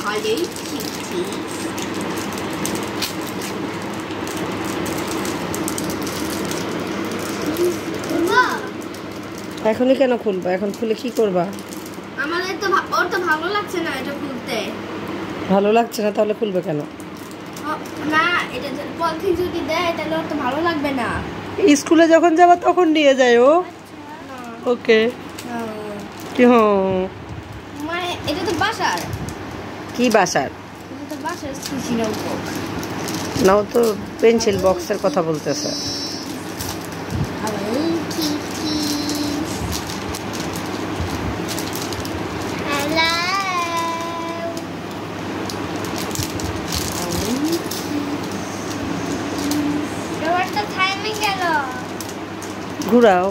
Hello Kitty. এখনই কেন খুলবা? এখন খুলে কি করবা? আমাদের তো ওর তো ভালো লাগছে না এটা খুলতে। ভালো লাগছে না তাহলে খুলবে কেন? না, এটা পলিথিন যদি দেয় তাহলে ওর তো ভালো লাগবে না। স্কুলে যখন যাবা তখন নিয়ে যায় ও। ওকে। কি মানে এটা তো বাসার। কি বাসার? এটা তো বাসার সিসি নোটবুক। না, ও তো পেন্সিল বক্সের কথা বলতেছে। ঘুরাও।